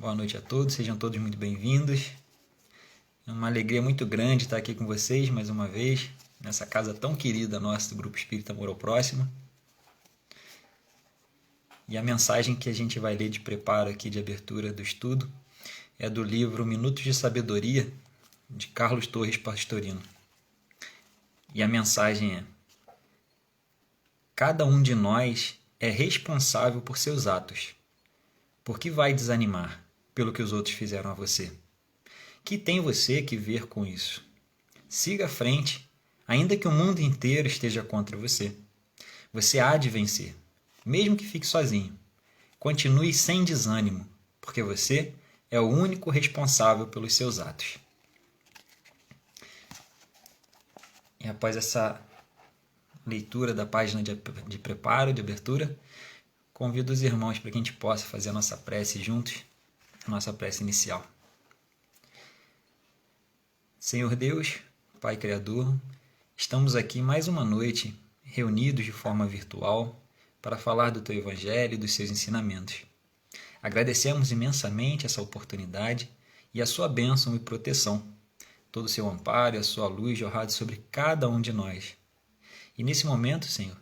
Boa noite a todos, sejam todos muito bem-vindos. É uma alegria muito grande estar aqui com vocês mais uma vez, nessa casa tão querida nossa do Grupo Espírita Amor ao Próximo. E a mensagem que a gente vai ler de preparo aqui de abertura do estudo é do livro Minutos de Sabedoria, de Carlos Torres Pastorino. E a mensagem é: cada um de nós é responsável por seus atos. Por que vai desanimar pelo que os outros fizeram a você? Que tem você que ver com isso? Siga à frente, ainda que o mundo inteiro esteja contra você. Você há de vencer, mesmo que fique sozinho. Continue sem desânimo, porque você é o único responsável pelos seus atos. E após essa leitura da página de preparo, de abertura, convido os irmãos para que a gente possa fazer a nossa prece juntos, a nossa prece inicial. Senhor Deus, Pai Criador, estamos aqui mais uma noite, reunidos de forma virtual, para falar do Teu Evangelho e dos seus ensinamentos. Agradecemos imensamente essa oportunidade e a Sua bênção e proteção, todo o Seu amparo e a Sua luz jorrado sobre cada um de nós. E nesse momento, Senhor,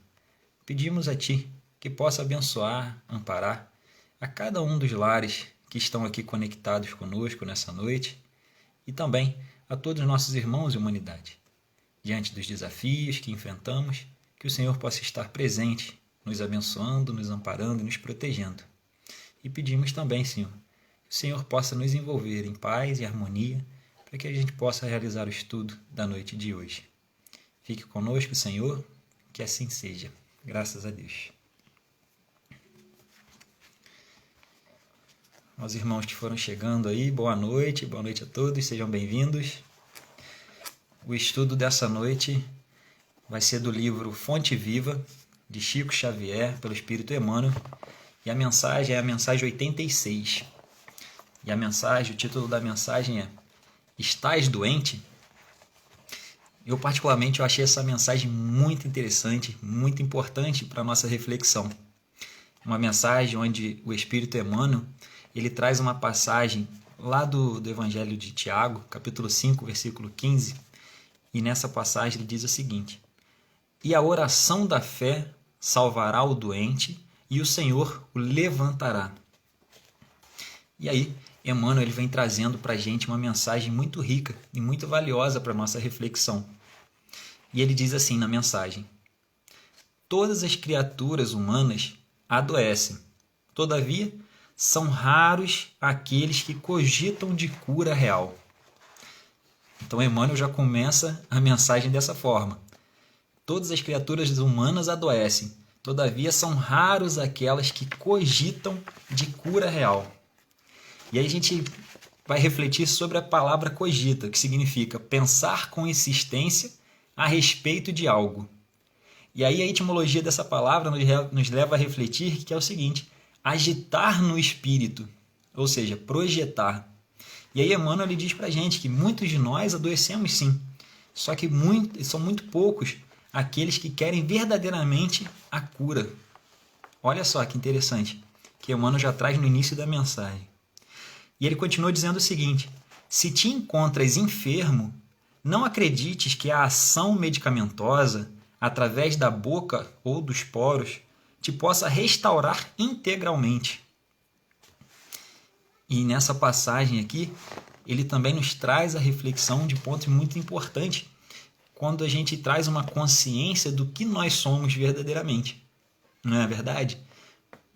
pedimos a Ti que possa abençoar, amparar a cada um dos lares que estão aqui conectados conosco nessa noite e também a todos os nossos irmãos e humanidade. Diante dos desafios que enfrentamos, que o Senhor possa estar presente, nos abençoando, nos amparando e nos protegendo. E pedimos também, Senhor, que o Senhor possa nos envolver em paz e harmonia para que a gente possa realizar o estudo da noite de hoje. Fique conosco, Senhor, que assim seja. Graças a Deus. Aos irmãos que foram chegando aí, boa noite a todos, sejam bem-vindos. O estudo dessa noite vai ser do livro Fonte Viva, de Chico Xavier, pelo Espírito Emmanuel, e a mensagem é a mensagem 86. E o título da mensagem é: Estás doente? Eu particularmente achei essa mensagem muito interessante, muito importante para a nossa reflexão. Uma mensagem onde o Espírito Emmanuel ele traz uma passagem lá do Evangelho de Tiago, capítulo 5, versículo 15, e nessa passagem ele diz o seguinte: E a oração da fé salvará o doente, e o Senhor o levantará. E aí, Emmanuel ele vem trazendo para a gente uma mensagem muito rica e muito valiosa para a nossa reflexão. E ele diz assim na mensagem: Todas as criaturas humanas adoecem, todavia, são raros aqueles que cogitam de cura real. Então Emmanuel já começa a mensagem dessa forma. Todas as criaturas humanas adoecem, todavia são raros aquelas que cogitam de cura real. E aí a gente vai refletir sobre a palavra cogita, que significa pensar com insistência a respeito de algo. E aí a etimologia dessa palavra nos leva a refletir que é o seguinte: agitar no espírito, ou seja, projetar. E aí Emmanuel ele diz para a gente que muitos de nós adoecemos sim, só que são muito poucos aqueles que querem verdadeiramente a cura. Olha só que interessante, que Emmanuel já traz no início da mensagem. E ele continua dizendo o seguinte: se te encontras enfermo, não acredites que a ação medicamentosa, através da boca ou dos poros, te possa restaurar integralmente. E nessa passagem aqui, ele também nos traz a reflexão de pontos muito importantes quando a gente traz uma consciência do que nós somos verdadeiramente. Não é verdade?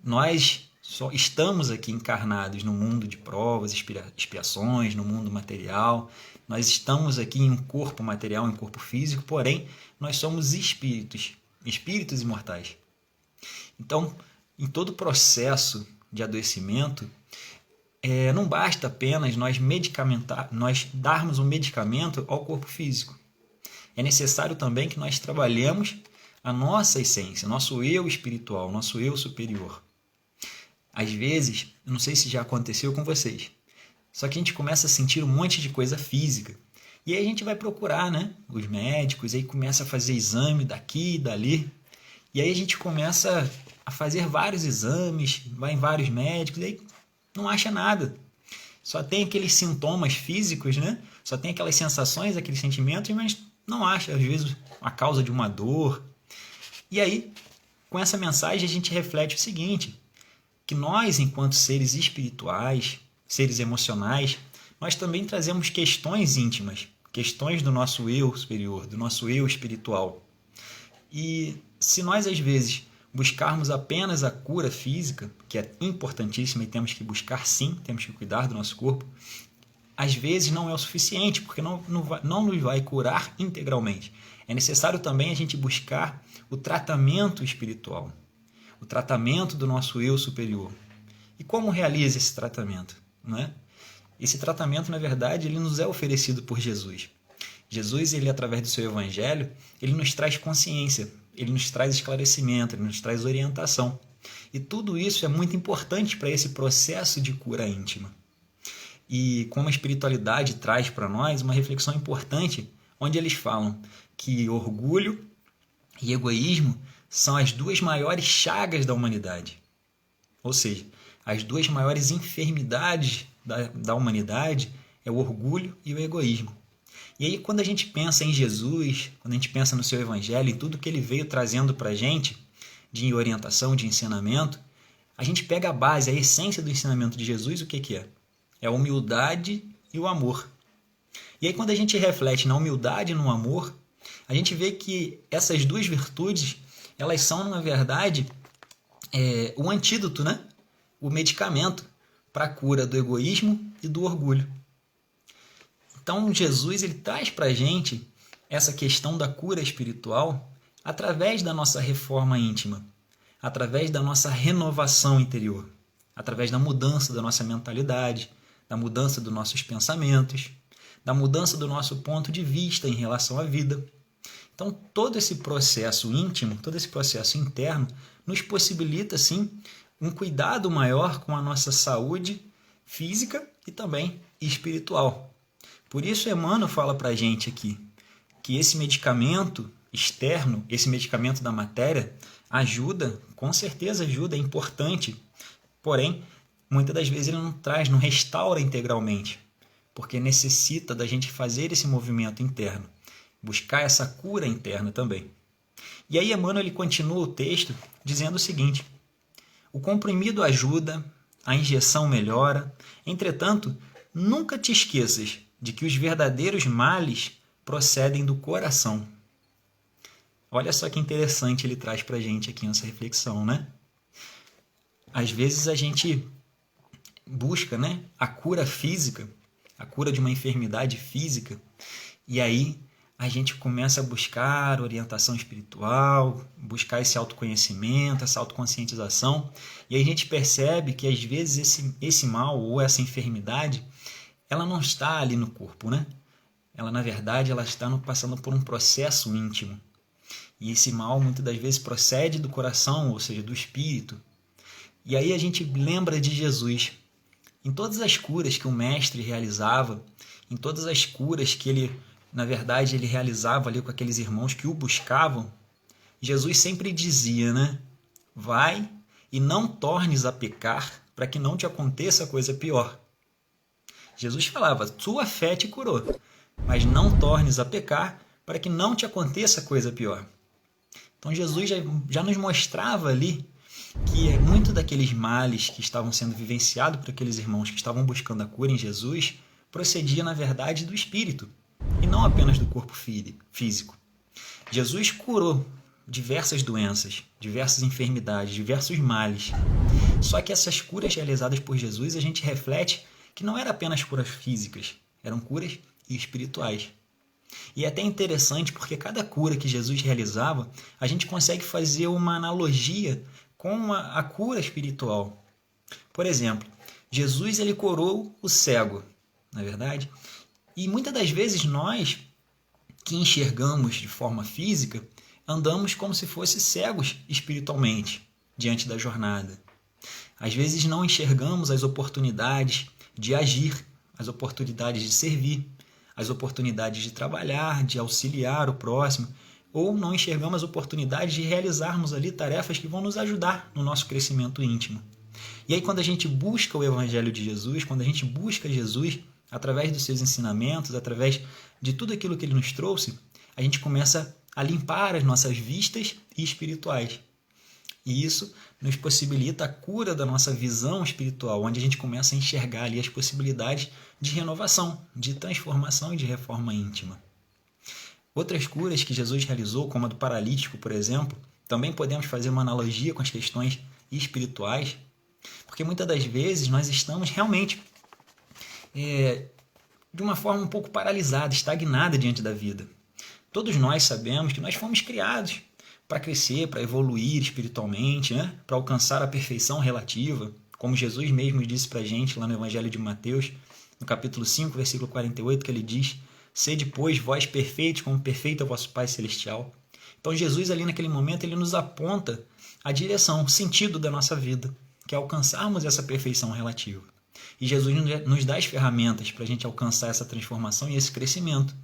Nós só estamos aqui encarnados no mundo de provas, expiações, no mundo material. Nós estamos aqui em um corpo material, em um corpo físico, porém, nós somos espíritos imortais. Então, em todo o processo de adoecimento, não basta apenas nós darmos um medicamento ao corpo físico. É necessário também que nós trabalhemos a nossa essência, nosso eu espiritual, nosso eu superior. Às vezes, eu não sei se já aconteceu com vocês, só que a gente começa a sentir um monte de coisa física. E aí a gente vai procurar, os médicos, aí começa a fazer exame daqui e dali. E aí a gente começa a fazer vários exames, vai em vários médicos, e aí não acha nada. só tem aqueles sintomas físicos, né? Só tem aquelas sensações, aqueles sentimentos, mas não acha, às vezes, a causa de uma dor. E aí, com essa mensagem, a gente reflete o seguinte, que nós, enquanto seres espirituais, seres emocionais, nós também trazemos questões íntimas, questões do nosso eu superior, do nosso eu espiritual. E se nós, às vezes, buscarmos apenas a cura física, que é importantíssima e temos que buscar sim, temos que cuidar do nosso corpo, às vezes não é o suficiente, porque não nos vai curar integralmente. É necessário também a gente buscar o tratamento espiritual, o tratamento do nosso eu superior. E como realiza esse tratamento? Né? Esse tratamento, na verdade, ele nos é oferecido por Jesus. Jesus, ele, através do seu evangelho, ele nos traz consciência, ele nos traz esclarecimento, ele nos traz orientação. E tudo isso é muito importante para esse processo de cura íntima. E como a espiritualidade traz para nós uma reflexão importante, onde eles falam que orgulho e egoísmo são as duas maiores chagas da humanidade. Ou seja, as duas maiores enfermidades da humanidade é o orgulho e o egoísmo. E aí, quando a gente pensa em Jesus, quando a gente pensa no seu evangelho, em tudo que ele veio trazendo para a gente, de orientação, de ensinamento, a gente pega a base, a essência do ensinamento de Jesus, o que é? É a humildade e o amor. E aí, quando a gente reflete na humildade e no amor, a gente vê que essas duas virtudes, elas são, na verdade, o antídoto, né? O medicamento para a cura do egoísmo e do orgulho. Então, Jesus ele traz para a gente essa questão da cura espiritual através da nossa reforma íntima, através da nossa renovação interior, através da mudança da nossa mentalidade, da mudança dos nossos pensamentos, da mudança do nosso ponto de vista em relação à vida. Então, todo esse processo íntimo, todo esse processo interno, nos possibilita, sim, um cuidado maior com a nossa saúde física e também espiritual. Por isso, Emmanuel fala para a gente aqui que esse medicamento externo, esse medicamento da matéria, ajuda, com certeza ajuda, é importante. Porém, muitas das vezes ele não restaura integralmente, porque necessita da gente fazer esse movimento interno, buscar essa cura interna também. E aí Emmanuel ele continua o texto dizendo o seguinte: o comprimido ajuda, a injeção melhora, entretanto, nunca te esqueças de que os verdadeiros males procedem do coração. Olha só que interessante ele traz para a gente aqui nessa reflexão, né? Às vezes a gente busca, né, a cura física, a cura de uma enfermidade física, e aí a gente começa a buscar orientação espiritual, buscar esse autoconhecimento, essa autoconscientização, e aí a gente percebe que às vezes esse mal ou essa enfermidade, ela não está ali no corpo, né? Ela, na verdade, ela está passando por um processo íntimo. E esse mal, muitas das vezes, procede do coração, ou seja, do espírito. E aí a gente lembra de Jesus. Em todas as curas que o mestre realizava, em todas as curas que ele, na verdade, ele realizava ali com aqueles irmãos que o buscavam, Jesus sempre dizia, né? Vai e não tornes a pecar para que não te aconteça coisa pior. Jesus falava, tua fé te curou, mas não tornes a pecar para que não te aconteça coisa pior. Então Jesus já nos mostrava ali que muito daqueles males que estavam sendo vivenciados por aqueles irmãos que estavam buscando a cura em Jesus procedia, na verdade, do espírito e não apenas do corpo físico. Jesus curou diversas doenças, diversas enfermidades, diversos males. Só que essas curas realizadas por Jesus, a gente reflete que não eram apenas curas físicas, eram curas espirituais. E é até interessante porque cada cura que Jesus realizava, a gente consegue fazer uma analogia com a cura espiritual. Por exemplo, Jesus ele curou o cego, não é verdade? E muitas das vezes nós, que enxergamos de forma física, andamos como se fossem cegos espiritualmente diante da jornada. Às vezes não enxergamos as oportunidades de agir, as oportunidades de servir, as oportunidades de trabalhar, de auxiliar o próximo, ou não enxergamos as oportunidades de realizarmos ali tarefas que vão nos ajudar no nosso crescimento íntimo. E aí quando a gente busca o Evangelho de Jesus, quando a gente busca Jesus através dos seus ensinamentos, através de tudo aquilo que ele nos trouxe, a gente começa a limpar as nossas vistas espirituais. E isso nos possibilita a cura da nossa visão espiritual, onde a gente começa a enxergar ali as possibilidades de renovação, de transformação e de reforma íntima. Outras curas que Jesus realizou, como a do paralítico, por exemplo, também podemos fazer uma analogia com as questões espirituais, porque muitas das vezes nós estamos realmente de uma forma um pouco paralisada, estagnada diante da vida. Todos nós sabemos que nós fomos criados para crescer, para evoluir espiritualmente, né? Para alcançar a perfeição relativa, como Jesus mesmo disse para a gente lá no Evangelho de Mateus, no capítulo 5, versículo 48, que ele diz: sede, pois, vós perfeitos, como perfeito é o vosso Pai Celestial. Então Jesus ali naquele momento ele nos aponta a direção, o sentido da nossa vida, que é alcançarmos essa perfeição relativa. E Jesus nos dá as ferramentas para a gente alcançar essa transformação e esse crescimento,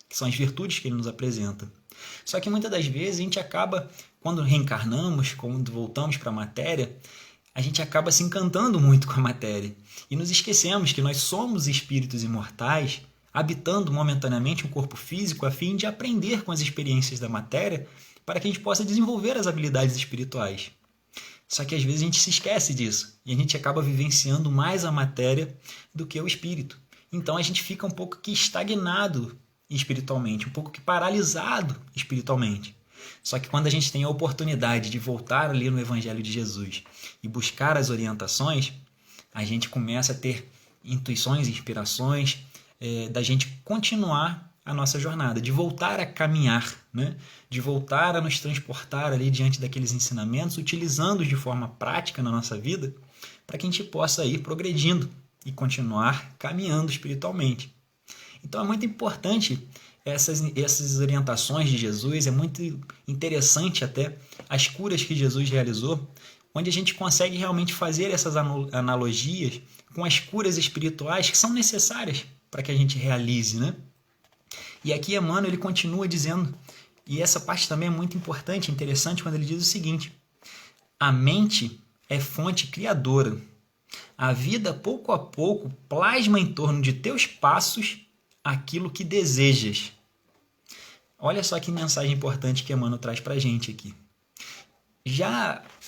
que são as virtudes que ele nos apresenta. Só que muitas das vezes a gente acaba, quando reencarnamos, quando voltamos para a matéria, a gente acaba se encantando muito com a matéria e nos esquecemos que nós somos espíritos imortais, habitando momentaneamente um corpo físico a fim de aprender com as experiências da matéria para que a gente possa desenvolver as habilidades espirituais. Só que às vezes a gente se esquece disso e a gente acaba vivenciando mais a matéria do que o espírito. Então a gente fica um pouco que estagnado espiritualmente, um pouco que paralisado espiritualmente. Só que quando a gente tem a oportunidade de voltar ali no Evangelho de Jesus e buscar as orientações, a gente começa a ter intuições, inspirações, da gente continuar a nossa jornada, de voltar a caminhar, né? De voltar a nos transportar ali diante daqueles ensinamentos, utilizando-os de forma prática na nossa vida, para que a gente possa ir progredindo e continuar caminhando espiritualmente. Então é muito importante essas orientações de Jesus, é muito interessante até as curas que Jesus realizou, onde a gente consegue realmente fazer essas analogias com as curas espirituais que são necessárias para que a gente realize, né? E aqui Emmanuel ele continua dizendo, e essa parte também é muito importante, interessante, quando ele diz o seguinte: a mente é fonte criadora. A vida, pouco a pouco, plasma em torno de teus passos aquilo que desejas. Olha só que mensagem importante que Emmanuel traz para a gente aqui.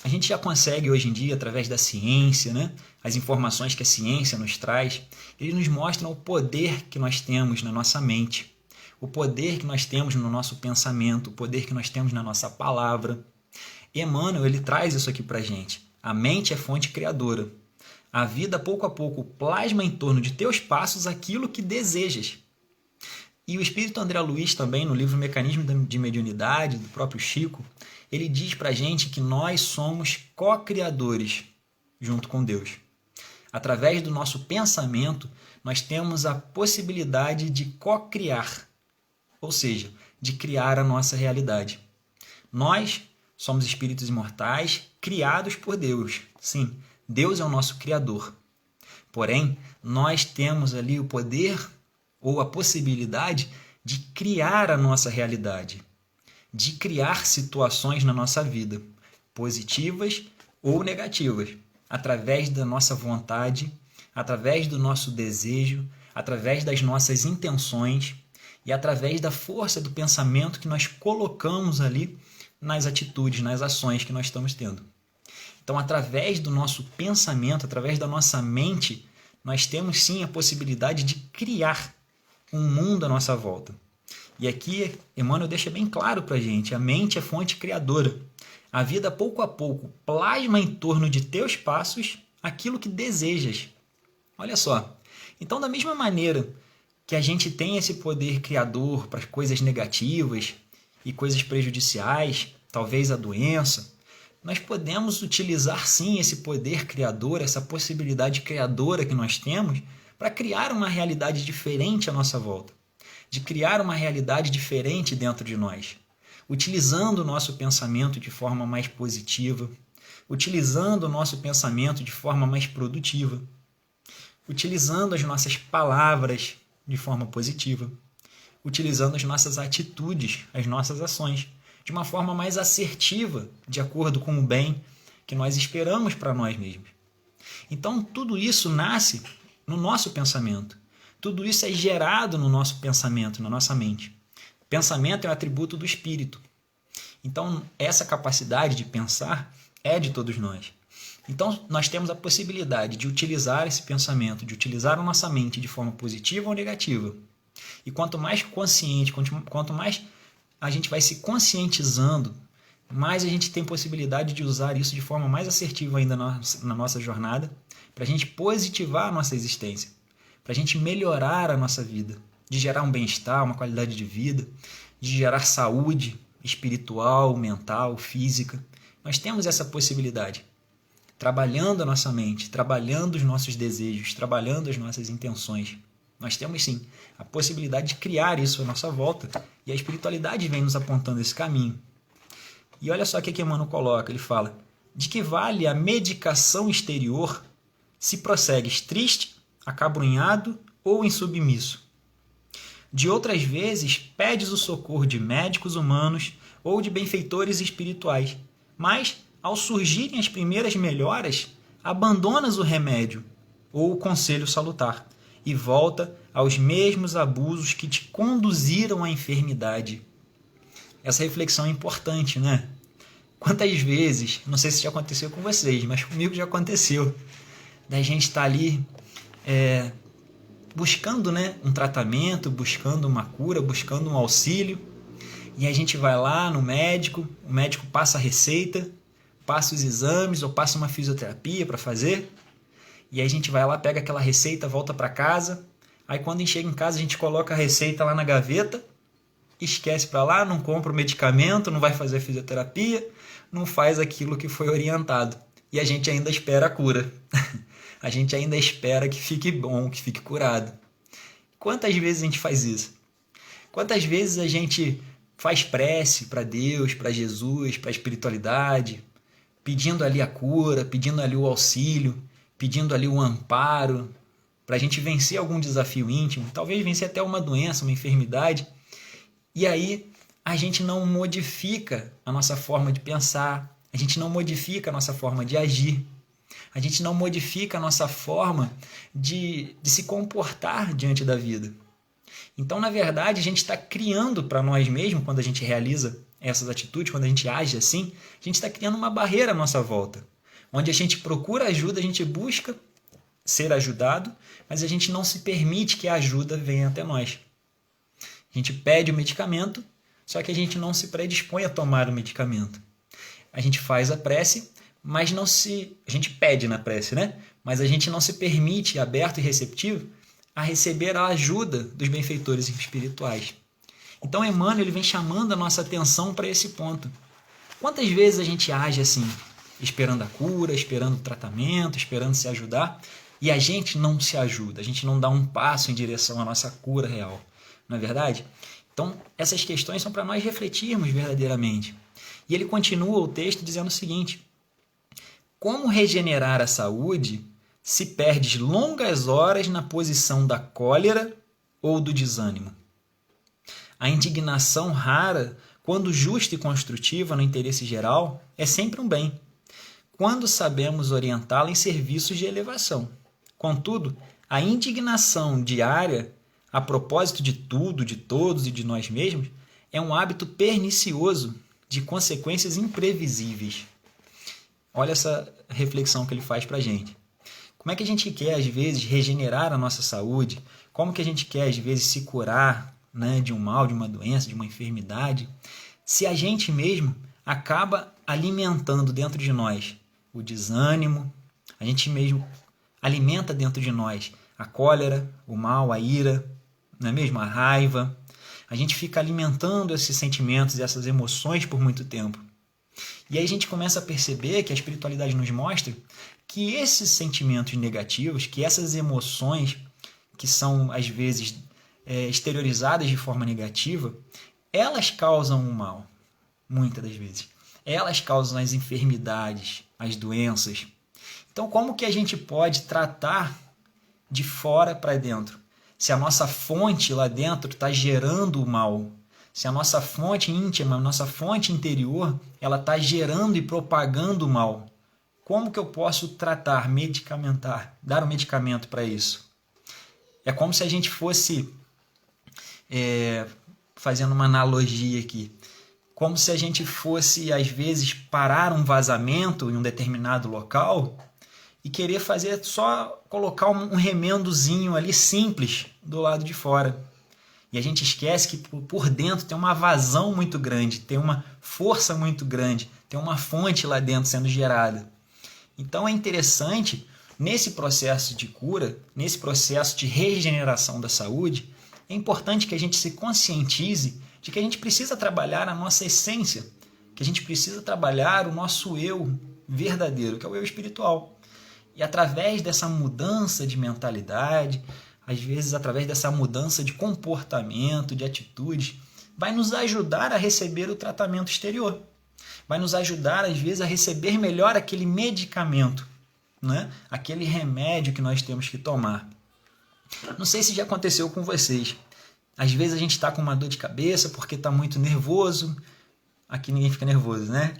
A gente já consegue hoje em dia, através da ciência, né, as informações que a ciência nos traz, eles nos mostram o poder que nós temos na nossa mente, o poder que nós temos no nosso pensamento, o poder que nós temos na nossa palavra. Emmanuel ele traz isso aqui para a gente. A mente é fonte criadora. A vida, pouco a pouco, plasma em torno de teus passos aquilo que desejas. E o espírito André Luiz também, no livro Mecanismo de Mediunidade, do próprio Chico, ele diz para a gente que nós somos co-criadores junto com Deus. Através do nosso pensamento, nós temos a possibilidade de co-criar, ou seja, de criar a nossa realidade. Nós somos espíritos imortais criados por Deus. Sim, Deus é o nosso Criador. Porém, nós temos ali o poder ou a possibilidade de criar a nossa realidade, de criar situações na nossa vida, positivas ou negativas, através da nossa vontade, através do nosso desejo, através das nossas intenções e através da força do pensamento que nós colocamos ali nas atitudes, nas ações que nós estamos tendo. Então, através do nosso pensamento, através da nossa mente, nós temos sim a possibilidade de criar um mundo à nossa volta. E aqui, Emmanuel deixa bem claro para a gente, a mente é fonte criadora. A vida, pouco a pouco, plasma em torno de teus passos aquilo que desejas. Olha só. Então, da mesma maneira que a gente tem esse poder criador para as coisas negativas e coisas prejudiciais, talvez a doença, nós podemos utilizar sim esse poder criador, essa possibilidade criadora que nós temos para criar uma realidade diferente à nossa volta, de criar uma realidade diferente dentro de nós, utilizando o nosso pensamento de forma mais positiva, utilizando o nosso pensamento de forma mais produtiva, utilizando as nossas palavras de forma positiva, utilizando as nossas atitudes, as nossas ações, de uma forma mais assertiva, de acordo com o bem que nós esperamos para nós mesmos. Então, tudo isso nasce no nosso pensamento. Tudo isso é gerado no nosso pensamento, na nossa mente. Pensamento é um atributo do espírito. Então, essa capacidade de pensar é de todos nós. Então, nós temos a possibilidade de utilizar esse pensamento, de utilizar a nossa mente de forma positiva ou negativa. E quanto mais consciente, quanto mais a gente vai se conscientizando, mais a gente tem possibilidade de usar isso de forma mais assertiva ainda na nossa jornada, para a gente positivar a nossa existência, para a gente melhorar a nossa vida, de gerar um bem-estar, uma qualidade de vida, de gerar saúde espiritual, mental, física. Nós temos essa possibilidade. Trabalhando a nossa mente, trabalhando os nossos desejos, trabalhando as nossas intenções. Nós temos sim a possibilidade de criar isso à nossa volta, e a espiritualidade vem nos apontando esse caminho. E olha só o que Emmanuel coloca, ele fala: de que vale a medicação exterior se prossegues triste, acabrunhado ou insubmisso? De outras vezes, pedes o socorro de médicos humanos ou de benfeitores espirituais, mas, ao surgirem as primeiras melhoras, abandonas o remédio ou o conselho salutar e volta aos mesmos abusos que te conduziram à enfermidade. Essa reflexão é importante, né? Quantas vezes, não sei se já aconteceu com vocês, mas comigo já aconteceu, da gente estar ali buscando, né, um tratamento, buscando uma cura, buscando um auxílio, e a gente vai lá no médico, o médico passa a receita, passa os exames ou passa uma fisioterapia para fazer, e aí a gente vai lá, pega aquela receita, volta para casa, aí quando a gente chega em casa a gente coloca a receita lá na gaveta, esquece para lá, não compra o medicamento, não vai fazer a fisioterapia, não faz aquilo que foi orientado. E a gente ainda espera a cura. A gente ainda espera que fique bom, que fique curado. Quantas vezes a gente faz isso? Quantas vezes a gente faz prece para Deus, para Jesus, para a espiritualidade, pedindo ali a cura, pedindo ali o auxílio, pedindo ali o amparo, para a gente vencer algum desafio íntimo, talvez vencer até uma doença, uma enfermidade. E aí a gente não modifica a nossa forma de pensar, a gente não modifica a nossa forma de agir, a gente não modifica a nossa forma de se comportar diante da vida. Então, na verdade, a gente está criando para nós mesmos, quando a gente realiza essas atitudes, quando a gente age assim, a gente está criando uma barreira à nossa volta, onde a gente procura ajuda, a gente busca ser ajudado, mas a gente não se permite que a ajuda venha até nós. A gente pede o medicamento, só que a gente não se predispõe a tomar o medicamento. A gente faz a prece, mas não se... A gente pede na prece, né? Mas a gente não se permite, aberto e receptivo, a receber a ajuda dos benfeitores espirituais. Então, Emmanuel ele vem chamando a nossa atenção para esse ponto. Quantas vezes a gente age assim, esperando a cura, esperando o tratamento, esperando se ajudar, e a gente não se ajuda, a gente não dá um passo em direção à nossa cura real. Não é verdade? Então, essas questões são para nós refletirmos verdadeiramente. E ele continua o texto dizendo o seguinte: como regenerar a saúde se perdes longas horas na posição da cólera ou do desânimo? A indignação rara, quando justa e construtiva no interesse geral, é sempre um bem, quando sabemos orientá-la em serviços de elevação. Contudo, a indignação diária, a propósito de tudo, de todos e de nós mesmos, é um hábito pernicioso de consequências imprevisíveis. Olha essa reflexão que ele faz para a gente. Como é que a gente quer, às vezes, regenerar a nossa saúde? Como que a gente quer, às vezes, se curar, né, de um mal, de uma doença, de uma enfermidade, se a gente mesmo acaba alimentando dentro de nós o desânimo, a gente mesmo alimenta dentro de nós a cólera, o mal, a ira, não é mesmo? A raiva. A gente fica alimentando esses sentimentos e essas emoções por muito tempo. E aí a gente começa a perceber que a espiritualidade nos mostra que esses sentimentos negativos, que essas emoções que são, às vezes, exteriorizadas de forma negativa, elas causam o mal, muitas das vezes. Elas causam as enfermidades, as doenças. Então, como que a gente pode tratar de fora para dentro? Se a nossa fonte lá dentro está gerando o mal, se a nossa fonte íntima, a nossa fonte interior, ela está gerando e propagando o mal, como que eu posso tratar, medicamentar, dar um medicamento para isso? É como se a gente fosse, fazendo uma analogia aqui, como se a gente fosse, às vezes, parar um vazamento em um determinado local e querer fazer só colocar um remendozinho ali simples do lado de fora. E a gente esquece que por dentro tem uma vazão muito grande, tem uma força muito grande, tem uma fonte lá dentro sendo gerada. Então é interessante, nesse processo de cura, nesse processo de regeneração da saúde, é importante que a gente se conscientize de que a gente precisa trabalhar a nossa essência, que a gente precisa trabalhar o nosso eu verdadeiro, que é o eu espiritual. E através dessa mudança de mentalidade, às vezes através dessa mudança de comportamento, de atitude, vai nos ajudar a receber o tratamento exterior. Vai nos ajudar, às vezes, a receber melhor aquele medicamento, né? Aquele remédio que nós temos que tomar. Não sei se já aconteceu com vocês. Às vezes a gente está com uma dor de cabeça porque está muito nervoso. Aqui ninguém fica nervoso, né?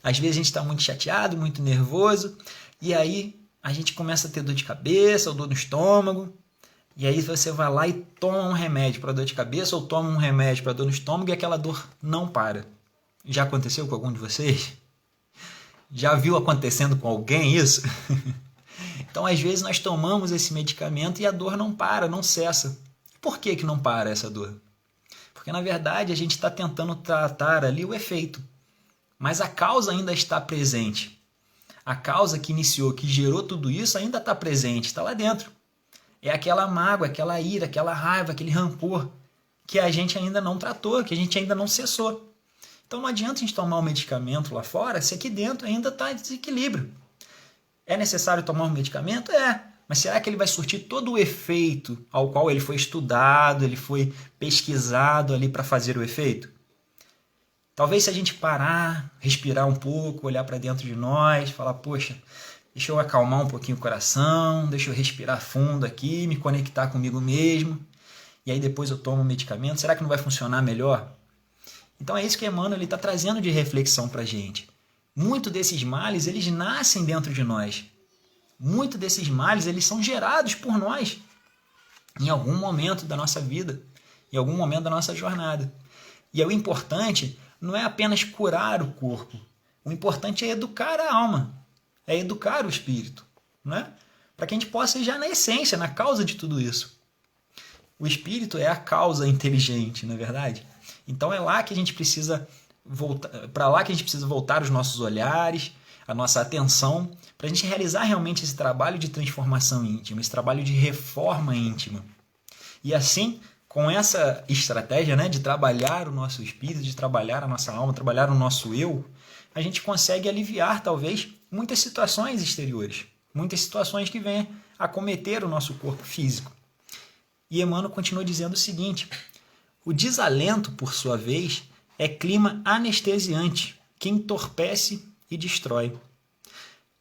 Às vezes a gente está muito chateado, muito nervoso. E aí a gente começa a ter dor de cabeça ou dor no estômago. E aí você vai lá e toma um remédio para dor de cabeça ou toma um remédio para dor no estômago e aquela dor não para. Já aconteceu com algum de vocês? Já viu acontecendo com alguém isso? Então, às vezes, nós tomamos esse medicamento e a dor não para, não cessa. Por que que não para essa dor? Porque, na verdade, a gente está tentando tratar ali o efeito. Mas a causa ainda está presente. A causa que iniciou, que gerou tudo isso, ainda está presente, está lá dentro. É aquela mágoa, aquela ira, aquela raiva, aquele rancor que a gente ainda não tratou, que a gente ainda não cessou. Então não adianta a gente tomar um medicamento lá fora se aqui dentro ainda está em desequilíbrio. É necessário tomar um medicamento? É. Mas será que ele vai surtir todo o efeito ao qual ele foi estudado, ele foi pesquisado ali para fazer o efeito? Talvez se a gente parar, respirar um pouco, olhar para dentro de nós, falar, poxa, deixa eu acalmar um pouquinho o coração, deixa eu respirar fundo aqui, me conectar comigo mesmo, e aí depois eu tomo um medicamento, será que não vai funcionar melhor? Então é isso que Emmanuel está trazendo de reflexão para a gente. Muitos desses males, eles nascem dentro de nós. Muitos desses males, eles são gerados por nós em algum momento da nossa vida, em algum momento da nossa jornada. E o importante não é apenas curar o corpo. O importante é educar a alma, é educar o espírito, né? Para que a gente possa ir já na essência, na causa de tudo isso. O espírito é a causa inteligente, não é verdade? Então é lá que a gente precisa voltar, para lá que a gente precisa voltar os nossos olhares, a nossa atenção, para a gente realizar realmente esse trabalho de transformação íntima, esse trabalho de reforma íntima. E assim, com essa estratégia, né, de trabalhar o nosso espírito, de trabalhar a nossa alma, trabalhar o nosso eu, a gente consegue aliviar, talvez, muitas situações exteriores, muitas situações que vêm acometer o nosso corpo físico. E Emmanuel continua dizendo o seguinte: o desalento, por sua vez, é clima anestesiante que entorpece e destrói.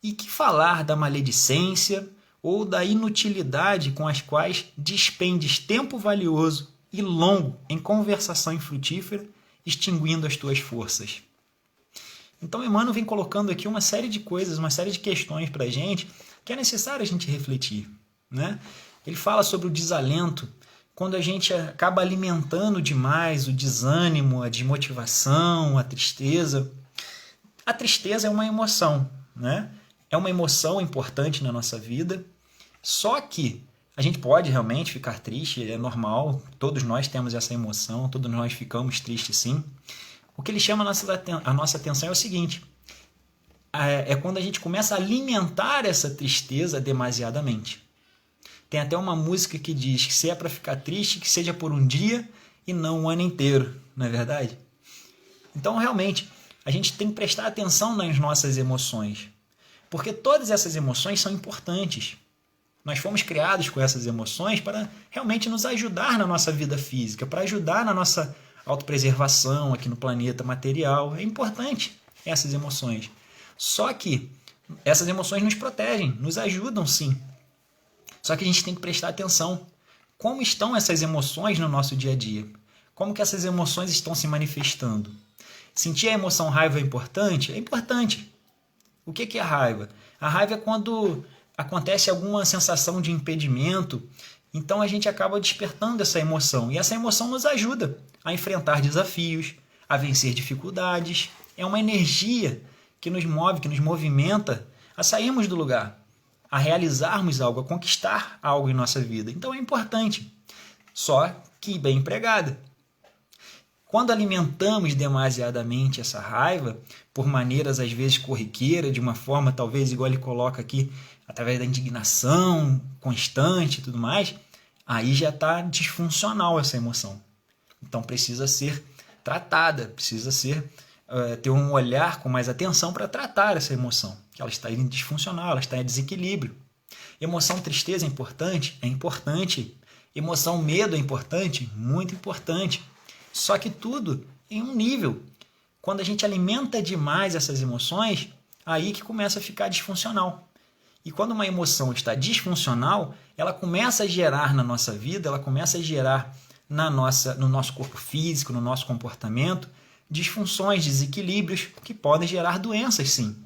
E que falar da maledicência ou da inutilidade com as quais despendes tempo valioso e longo em conversação infrutífera, extinguindo as tuas forças. Então Emmanuel vem colocando aqui uma série de coisas, uma série de questões para a gente que é necessário a gente refletir, né? Ele fala sobre o desalento, quando a gente acaba alimentando demais o desânimo, a desmotivação, a tristeza. A tristeza é uma emoção, né? É uma emoção importante na nossa vida, só que a gente pode realmente ficar triste, é normal, todos nós temos essa emoção, todos nós ficamos tristes sim. O que ele chama a nossa atenção é o seguinte, é quando a gente começa a alimentar essa tristeza demasiadamente. Tem até uma música que diz que se é para ficar triste, que seja por um dia e não um ano inteiro, não é verdade? Então, realmente, a gente tem que prestar atenção nas nossas emoções, porque todas essas emoções são importantes. Nós fomos criados com essas emoções para realmente nos ajudar na nossa vida física, para ajudar na nossa autopreservação aqui no planeta material. É importante essas emoções. Só que essas emoções nos protegem, nos ajudam sim. Só que a gente tem que prestar atenção. Como estão essas emoções no nosso dia a dia? Como que essas emoções estão se manifestando? Sentir a emoção raiva é importante? É importante. O que é a raiva? A raiva é quando acontece alguma sensação de impedimento, então a gente acaba despertando essa emoção. E essa emoção nos ajuda a enfrentar desafios, a vencer dificuldades. É uma energia que nos move, que nos movimenta a sairmos do lugar, a realizarmos algo, a conquistar algo em nossa vida. Então é importante, só que bem empregada. Quando alimentamos demasiadamente essa raiva, por maneiras às vezes corriqueiras, de uma forma talvez igual ele coloca aqui, através da indignação constante e tudo mais, aí já está disfuncional essa emoção. Então precisa ser tratada, precisa ter um olhar com mais atenção para tratar essa emoção, que ela está disfuncional, ela está em desequilíbrio. Emoção tristeza é importante? É importante. Emoção medo é importante? Muito importante. Só que tudo em um nível. Quando a gente alimenta demais essas emoções, aí que começa a ficar disfuncional. E quando uma emoção está disfuncional, ela começa a gerar na nossa vida, ela começa a gerar no nosso corpo físico, no nosso comportamento, disfunções, desequilíbrios que podem gerar doenças, sim.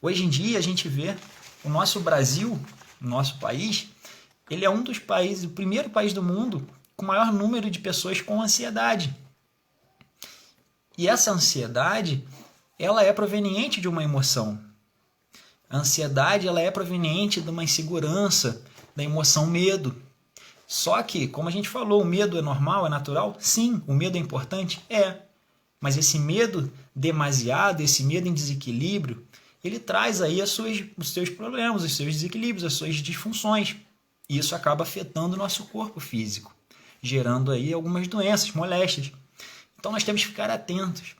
Hoje em dia a gente vê o nosso Brasil, o nosso país, ele é um dos países, o primeiro país do mundo com o maior número de pessoas com ansiedade. E essa ansiedade, ela é proveniente de uma emoção. A ansiedade, ela é proveniente de uma insegurança, da emoção medo. Só que, como a gente falou, o medo é normal, é natural? Sim. O medo é importante? É. Mas esse medo demasiado, esse medo em desequilíbrio, ele traz aí os seus problemas, os seus desequilíbrios, as suas disfunções. E isso acaba afetando o nosso corpo físico, gerando aí algumas doenças, moléstias. Então nós temos que ficar atentos.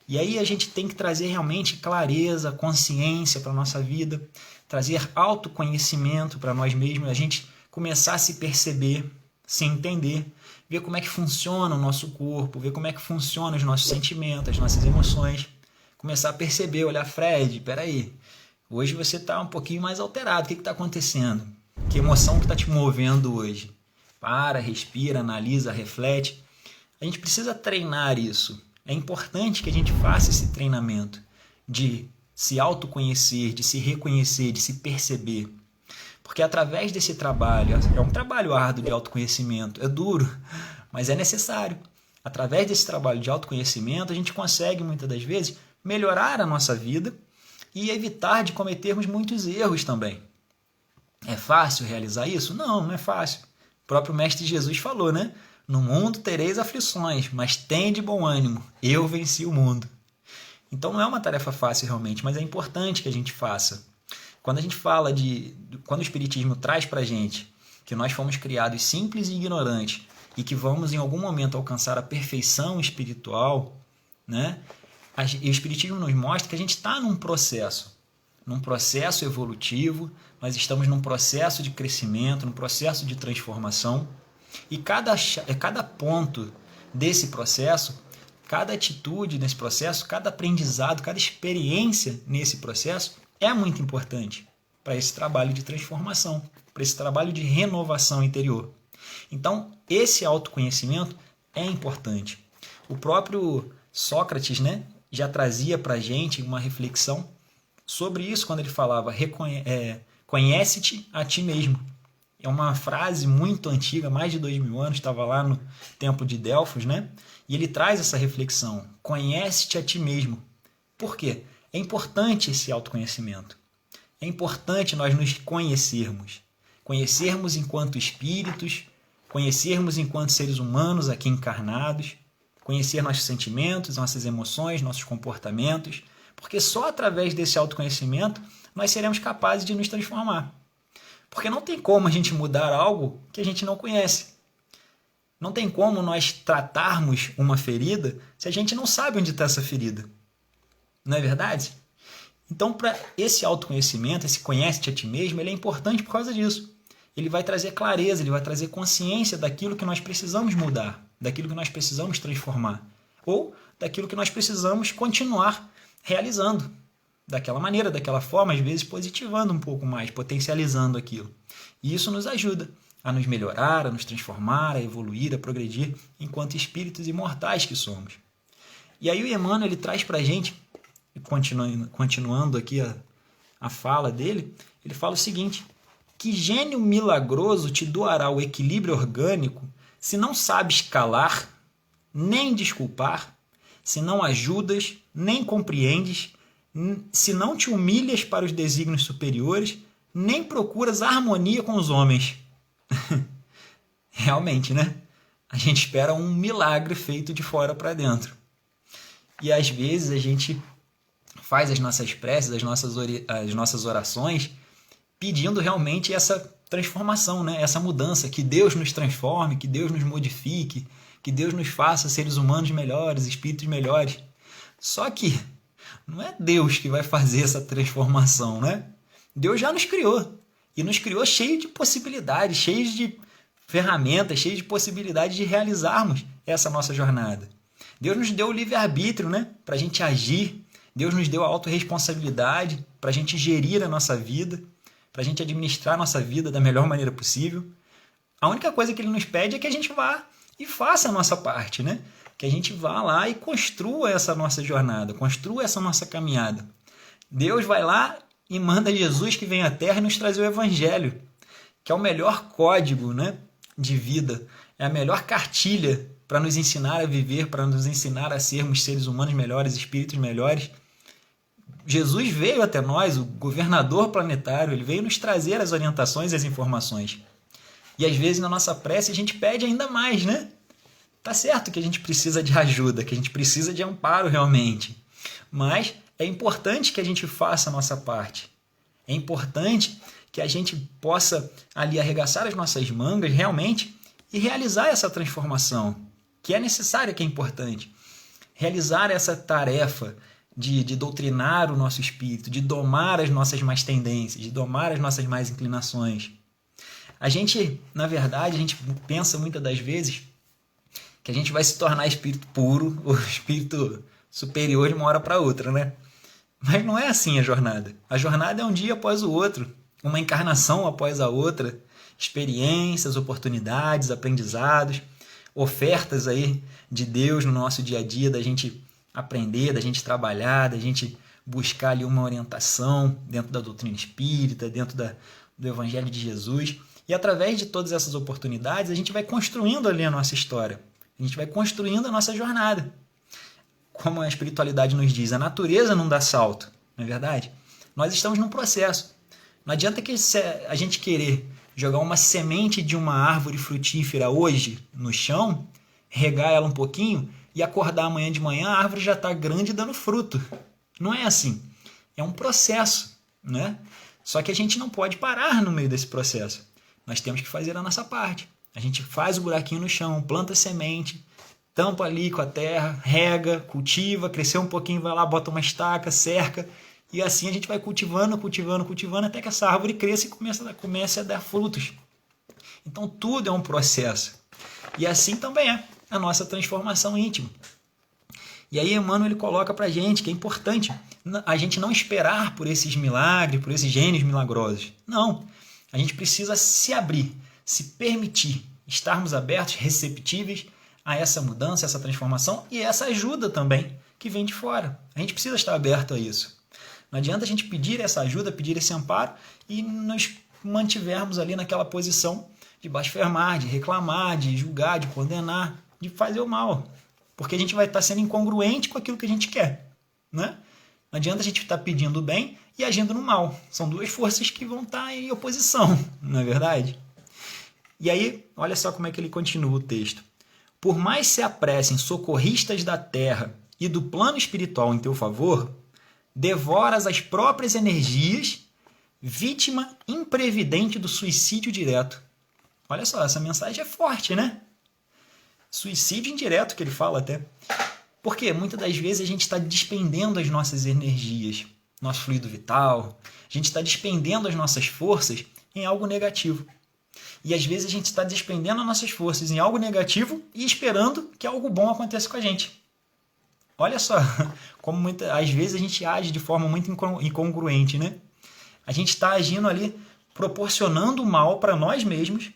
E aí a gente tem que trazer realmente clareza, consciência para a nossa vida, trazer autoconhecimento para nós mesmos, a gente começar a se perceber, se entender, ver como é que funciona o nosso corpo, ver como é que funcionam os nossos sentimentos, as nossas emoções, começar a perceber, olhar, Fred, peraí, hoje você está um pouquinho mais alterado, o que está acontecendo? Que emoção que está te movendo hoje? Para, respira, analisa, reflete. A gente precisa treinar isso. É importante que a gente faça esse treinamento de se autoconhecer, de se reconhecer, de se perceber. Porque através desse trabalho, é um trabalho árduo de autoconhecimento, é duro, mas é necessário. Através desse trabalho de autoconhecimento, a gente consegue, muitas das vezes, melhorar a nossa vida e evitar de cometermos muitos erros também. É fácil realizar isso? Não, não é fácil. O próprio Mestre Jesus falou, né? No mundo tereis aflições, mas tende bom ânimo, eu venci o mundo. Então não é uma tarefa fácil realmente, mas é importante que a gente faça. Quando a gente fala quando o Espiritismo traz para a gente que nós fomos criados simples e ignorantes e que vamos em algum momento alcançar a perfeição espiritual, né? E o Espiritismo nos mostra que a gente está num processo evolutivo, nós estamos num processo de crescimento, num processo de transformação. E cada ponto desse processo, cada atitude nesse processo, cada aprendizado, cada experiência nesse processo é muito importante para esse trabalho de transformação, para esse trabalho de renovação interior. Então, esse autoconhecimento é importante. O próprio Sócrates, né, já trazia para a gente uma reflexão sobre isso quando ele falava conhece-te a ti mesmo. É uma frase muito antiga, mais de 2000 anos, estava lá no templo de Delfos, né? E ele traz essa reflexão, conhece-te a ti mesmo. Por quê? É importante esse autoconhecimento. É importante nós nos conhecermos. Conhecermos enquanto espíritos, conhecermos enquanto seres humanos aqui encarnados, conhecer nossos sentimentos, nossas emoções, nossos comportamentos, porque só através desse autoconhecimento nós seremos capazes de nos transformar. Porque não tem como a gente mudar algo que a gente não conhece. Não tem como nós tratarmos uma ferida se a gente não sabe onde está essa ferida. Não é verdade? Então, para esse autoconhecimento, esse conhece-te a ti mesmo, ele é importante por causa disso. Ele vai trazer clareza, ele vai trazer consciência daquilo que nós precisamos mudar, daquilo que nós precisamos transformar, ou daquilo que nós precisamos continuar realizando. Daquela maneira, daquela forma, às vezes positivando um pouco mais, potencializando aquilo. E isso nos ajuda a nos melhorar, a nos transformar, a evoluir, a progredir enquanto espíritos imortais que somos. E aí o Emmanuel ele traz para a gente, continuando aqui a fala dele, ele fala o seguinte: que gênio milagroso te doará o equilíbrio orgânico se não sabes calar, nem desculpar, se não ajudas, nem compreendes, se não te humilhas para os desígnios superiores, nem procuras harmonia com os homens. Realmente, né? A gente espera um milagre feito de fora para dentro. E às vezes a gente faz as nossas preces, as nossas orações, pedindo realmente essa transformação, né? Essa mudança, que Deus nos transforme, que Deus nos modifique, que Deus nos faça seres humanos melhores, espíritos melhores. Só que não é Deus que vai fazer essa transformação, né? Deus já nos criou. E nos criou cheio de possibilidades, cheio de ferramentas, cheio de possibilidades de realizarmos essa nossa jornada. Deus nos deu o livre-arbítrio, né? Para a gente agir. Deus nos deu a autorresponsabilidade para a gente gerir a nossa vida, para a gente administrar a nossa vida da melhor maneira possível. A única coisa que Ele nos pede é que a gente vá e faça a nossa parte, né? Que a gente vá lá e construa essa nossa jornada, construa essa nossa caminhada. Deus vai lá e manda Jesus que vem à Terra e nos trazer o Evangelho, que é o melhor código, né, de vida, é a melhor cartilha para nos ensinar a viver, para nos ensinar a sermos seres humanos melhores, espíritos melhores. Jesus veio até nós, o governador planetário, ele veio nos trazer as orientações e as informações. E às vezes na nossa prece a gente pede ainda mais, né? Tá certo que a gente precisa de ajuda, que a gente precisa de amparo realmente. Mas é importante que a gente faça a nossa parte. É importante que a gente possa ali arregaçar as nossas mangas realmente e realizar essa transformação, que é necessária, que é importante. Realizar essa tarefa de doutrinar o nosso espírito, de domar as nossas más tendências, de domar as nossas más inclinações. A gente, na verdade, a gente pensa muitas das vezes que a gente vai se tornar espírito puro ou espírito superior de uma hora para outra, né? Mas não é assim a jornada. A jornada é um dia após o outro, uma encarnação após a outra, experiências, oportunidades, aprendizados, ofertas aí de Deus no nosso dia a dia, da gente aprender, da gente trabalhar, da gente buscar ali uma orientação dentro da doutrina espírita, dentro do Evangelho de Jesus. E através de todas essas oportunidades, a gente vai construindo ali a nossa história. A gente vai construindo a nossa jornada. Como a espiritualidade nos diz, a natureza não dá salto, não é verdade? Nós estamos num processo. Não adianta que a gente querer jogar uma semente de uma árvore frutífera hoje no chão, regar ela um pouquinho e acordar amanhã de manhã, a árvore já está grande e dando fruto. Não é assim. É um processo, né? Só que a gente não pode parar no meio desse processo. Nós temos que fazer a nossa parte. A gente faz o buraquinho no chão, planta semente, tampa ali com a terra, rega, cultiva, cresceu um pouquinho, vai lá, bota uma estaca, cerca, e assim a gente vai cultivando, até que essa árvore cresça e comece a dar frutos. Então tudo é um processo. E assim também é a nossa transformação íntima. E aí Emmanuel ele coloca pra gente que é importante a gente não esperar por esses milagres, por esses gênios milagrosos. Não, a gente precisa se abrir, se permitir, estarmos abertos, receptíveis a essa mudança, essa transformação e essa ajuda também que vem de fora. A gente precisa estar aberto a isso. Não adianta a gente pedir essa ajuda, pedir esse amparo e nos mantivermos ali naquela posição de blasfemar, de reclamar, de julgar, de condenar, de fazer o mal. Porque a gente vai estar sendo incongruente com aquilo que a gente quer, né? Não adianta a gente estar pedindo o bem e agindo no mal. São duas forças que vão estar em oposição, não é verdade? E aí, olha só como é que ele continua o texto. Por mais se apressem socorristas da terra e do plano espiritual em teu favor, devoras as próprias energias, vítima imprevidente do suicídio direto. Olha só, essa mensagem é forte, né? Suicídio indireto, que ele fala até. Porque muitas das vezes a gente está despendendo as nossas energias, nosso fluido vital, a gente está despendendo as nossas forças em algo negativo. E às vezes a gente está despendendo as nossas forças em algo negativo e esperando que algo bom aconteça com a gente. Olha só, como às vezes a gente age de forma muito incongruente, né? A gente está agindo ali, proporcionando o mal para nós mesmos,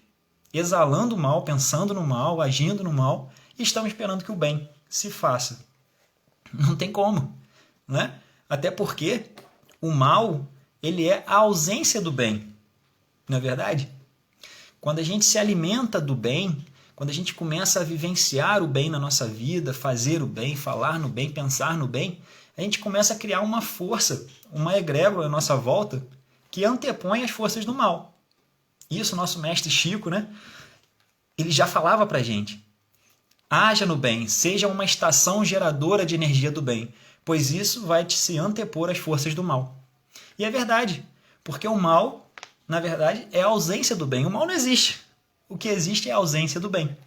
exalando o mal, pensando no mal, agindo no mal, e estamos esperando que o bem se faça. Não tem como, né? Até porque o mal, ele é a ausência do bem. Não é verdade? Quando a gente se alimenta do bem, quando a gente começa a vivenciar o bem na nossa vida, fazer o bem, falar no bem, pensar no bem, a gente começa a criar uma força, uma egrégora à nossa volta que antepõe as forças do mal. Isso o nosso mestre Chico, né? Ele já falava pra gente. Haja no bem, seja uma estação geradora de energia do bem, pois isso vai te se antepor às forças do mal. E é verdade, porque o mal, na verdade, é a ausência do bem. O mal não existe. O que existe é a ausência do bem.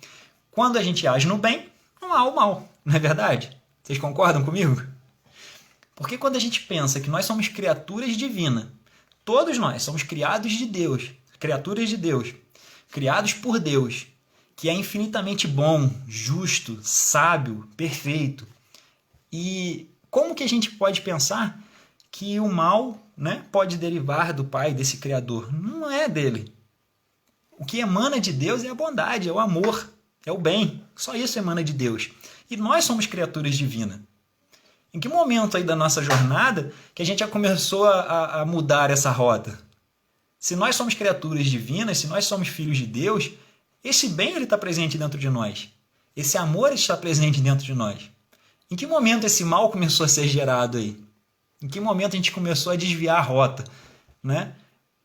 Quando a gente age no bem, não há o mal, não é verdade? Vocês concordam comigo? Porque quando a gente pensa que nós somos criaturas divinas, todos nós somos criados de Deus, criaturas de Deus, criados por Deus, que é infinitamente bom, justo, sábio, perfeito. E como que a gente pode pensar que o mal, né, pode derivar do Pai, desse Criador? Não é dele. O que emana de Deus é a bondade, é o amor, é o bem. Só isso emana de Deus. E nós somos criaturas divinas. Em que momento aí da nossa jornada que a gente já começou a mudar essa rota? Se nós somos criaturas divinas, se nós somos filhos de Deus, esse bem está presente dentro de nós. Esse amor está presente dentro de nós. Em que momento esse mal começou a ser gerado aí? Em que momento a gente começou a desviar a rota, né?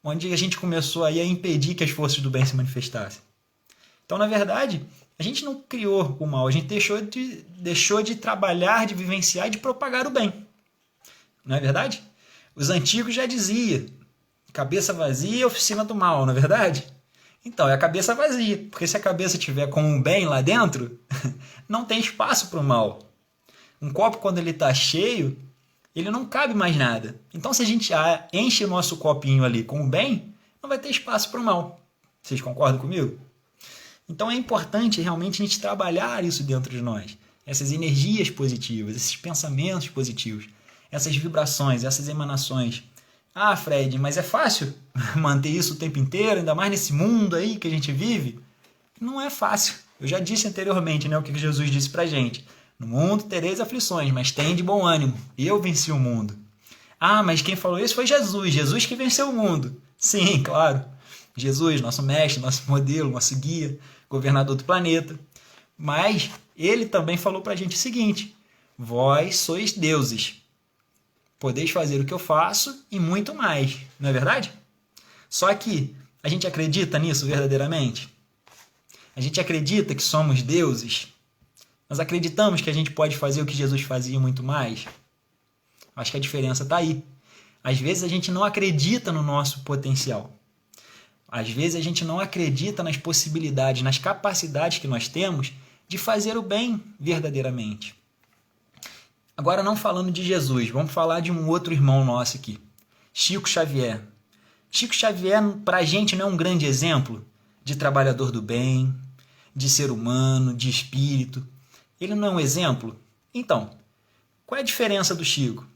Onde a gente começou aí a impedir que as forças do bem se manifestassem? Então, na verdade, a gente não criou o mal, a gente deixou de trabalhar, de vivenciar e de propagar o bem. Não é verdade? Os antigos já diziam, cabeça vazia, oficina do mal, não é verdade? Então, é a cabeça vazia, porque se a cabeça tiver com o bem lá dentro, não tem espaço para o mal. Um copo, quando ele está cheio, ele não cabe mais nada. Então, se a gente enche o nosso copinho ali com o bem, não vai ter espaço para o mal. Vocês concordam comigo? Então, é importante realmente a gente trabalhar isso dentro de nós. Essas energias positivas, esses pensamentos positivos, essas vibrações, essas emanações. Ah, Fred, mas é fácil manter isso o tempo inteiro, ainda mais nesse mundo aí que a gente vive? Não é fácil. Eu já disse anteriormente, né, o que Jesus disse pra gente. No mundo tereis aflições, mas tem de bom ânimo. Eu venci o mundo. Ah, mas quem falou isso foi Jesus. Jesus que venceu o mundo. Sim, claro. Jesus, nosso mestre, nosso modelo, nosso guia, governador do planeta. Mas ele também falou pra gente o seguinte: vós sois deuses. Podeis fazer o que eu faço e muito mais. Não é verdade? Só que a gente acredita nisso verdadeiramente? A gente acredita que somos deuses? Nós acreditamos que a gente pode fazer o que Jesus fazia e muito mais? Acho que a diferença está aí. Às vezes a gente não acredita no nosso potencial. Às vezes a gente não acredita nas possibilidades, nas capacidades que nós temos de fazer o bem verdadeiramente. Agora, não falando de Jesus, vamos falar de um outro irmão nosso aqui, Chico Xavier. Chico Xavier, para a gente, não é um grande exemplo de trabalhador do bem, de ser humano, de espírito. Ele não é um exemplo? Então, qual é a diferença do Chico?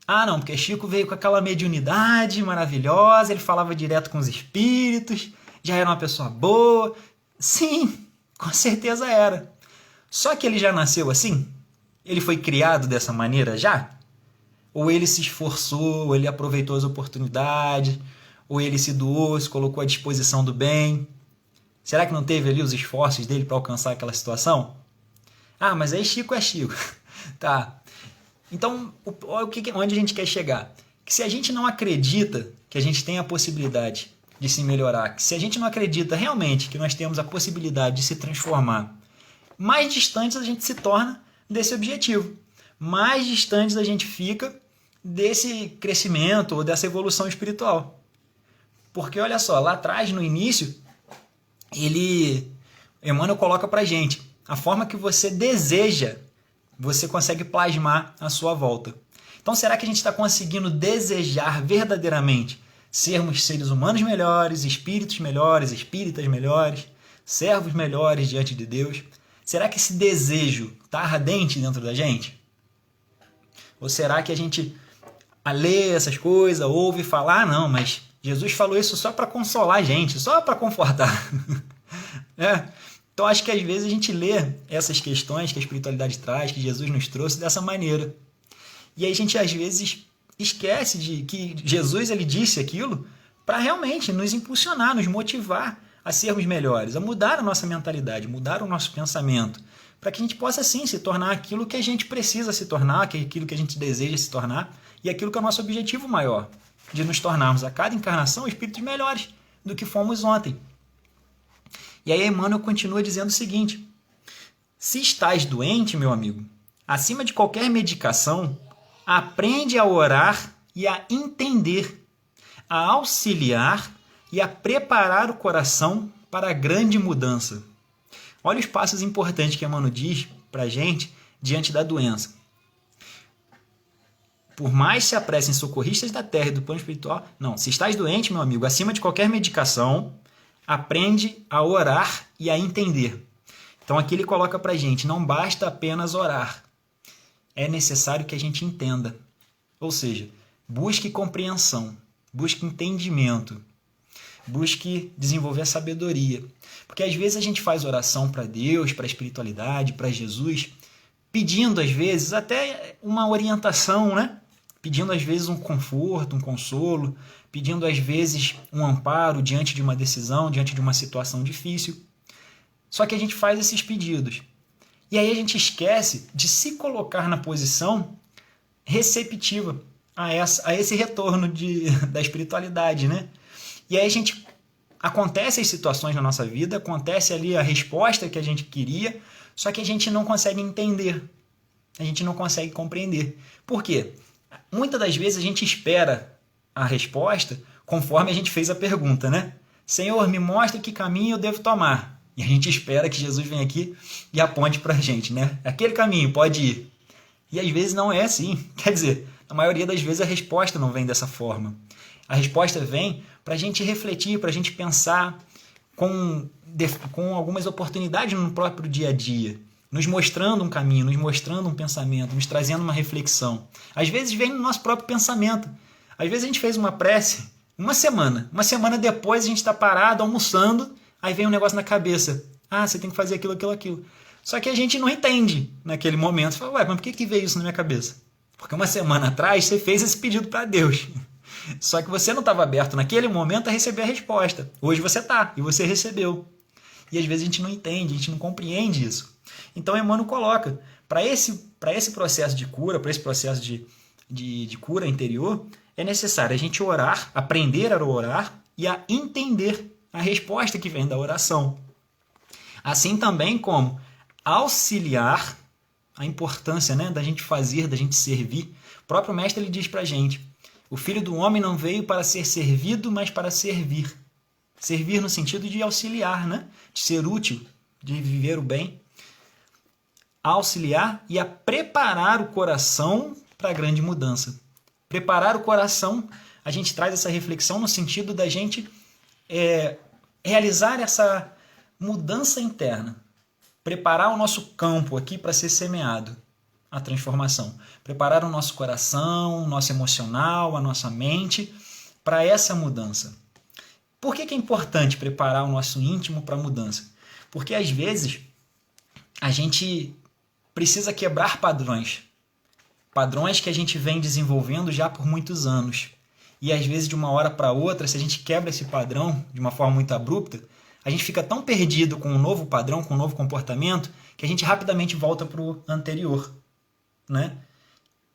Ah, não, porque Chico veio com aquela mediunidade maravilhosa, ele falava direto com os espíritos, já era uma pessoa boa. Sim, com certeza era. Só que ele já nasceu assim? Ele foi criado dessa maneira já? Ou ele se esforçou, ou ele aproveitou as oportunidades, ou ele se doou, se colocou à disposição do bem? Será que não teve ali os esforços dele para alcançar aquela situação? Ah, mas aí Chico é Chico. Tá. Então, onde a gente quer chegar? Que se a gente não acredita que a gente tem a possibilidade de se melhorar, que se a gente não acredita realmente que nós temos a possibilidade de se transformar, mais distantes a gente se torna desse objetivo. Mais distantes a gente fica desse crescimento ou dessa evolução espiritual. Porque, olha só, lá atrás, no início, Emmanuel coloca pra gente, a forma que você deseja, você consegue plasmar à sua volta. Então, será que a gente está conseguindo desejar verdadeiramente sermos seres humanos melhores, espíritos melhores, espíritas melhores, servos melhores diante de Deus? Será que esse desejo está ardente dentro da gente? Ou será que a gente lê essas coisas, ouve falar, ah, não, mas Jesus falou isso só para consolar a gente, só para confortar. Então, acho que às vezes a gente lê essas questões que a espiritualidade traz, que Jesus nos trouxe dessa maneira. E aí a gente às vezes esquece de que Jesus ele disse aquilo para realmente nos impulsionar, nos motivar a sermos melhores, a mudar a nossa mentalidade, mudar o nosso pensamento, para que a gente possa sim se tornar aquilo que a gente precisa se tornar, aquilo que a gente deseja se tornar e aquilo que é o nosso objetivo maior, de nos tornarmos a cada encarnação espíritos melhores do que fomos ontem. E aí Emmanuel continua dizendo o seguinte: se estás doente, meu amigo, acima de qualquer medicação, aprende a orar e a entender, a auxiliar e a preparar o coração para a grande mudança. Olha os passos importantes que Emmanuel diz para a gente diante da doença. Por mais se apressem socorristas da terra e do plano espiritual, não, se estás doente, meu amigo, acima de qualquer medicação, aprende a orar e a entender. Então aqui ele coloca para a gente, não basta apenas orar, é necessário que a gente entenda. Ou seja, busque compreensão, busque entendimento, busque desenvolver a sabedoria. Porque às vezes a gente faz oração para Deus, para a espiritualidade, para Jesus, pedindo às vezes até uma orientação, né? Pedindo às vezes um conforto, um consolo, pedindo às vezes um amparo diante de uma decisão, diante de uma situação difícil. Só que a gente faz esses pedidos. E aí a gente esquece de se colocar na posição receptiva a esse retorno da espiritualidade, né? E aí acontece as situações na nossa vida, acontece ali a resposta que a gente queria, só que a gente não consegue entender, a gente não consegue compreender. Por quê? Muitas das vezes a gente espera a resposta conforme a gente fez a pergunta, né? Senhor, me mostra que caminho eu devo tomar. E a gente espera que Jesus venha aqui e aponte para a gente, né? Aquele caminho, pode ir. E às vezes não é assim. Quer dizer, na maioria das vezes a resposta não vem dessa forma. A resposta vem para a gente refletir, para a gente pensar com algumas oportunidades no próprio dia a dia, nos mostrando um caminho, nos mostrando um pensamento, nos trazendo uma reflexão. Às vezes vem no nosso próprio pensamento. Às vezes a gente fez uma prece uma semana depois a gente está parado, almoçando, aí vem um negócio na cabeça. Ah, você tem que fazer aquilo. Só que a gente não entende naquele momento. Você fala, ué, mas por que veio isso na minha cabeça? Porque uma semana atrás você fez esse pedido para Deus. Só que você não estava aberto naquele momento a receber a resposta. Hoje você está, e você recebeu. E às vezes a gente não entende, a gente não compreende isso. Então Emmanuel coloca, para esse processo de cura, para esse processo de cura interior, é necessário a gente orar, aprender a orar e a entender a resposta que vem da oração. Assim também como auxiliar, a importância, né, da gente fazer, da gente servir. O próprio mestre ele diz para a gente, o Filho do Homem não veio para ser servido, mas para servir. Servir no sentido de auxiliar, né? De ser útil, de viver o bem. Auxiliar e a preparar o coração para a grande mudança. Preparar o coração, a gente traz essa reflexão no sentido da gente realizar essa mudança interna. Preparar o nosso campo aqui para ser semeado. A transformação. Preparar o nosso coração, o nosso emocional, a nossa mente para essa mudança. Por que é importante preparar o nosso íntimo para a mudança? Porque às vezes a gente precisa quebrar padrões. Padrões que a gente vem desenvolvendo já por muitos anos. E às vezes de uma hora para outra, se a gente quebra esse padrão de uma forma muito abrupta, a gente fica tão perdido com um novo padrão, com um novo comportamento, que a gente rapidamente volta para o anterior. Né?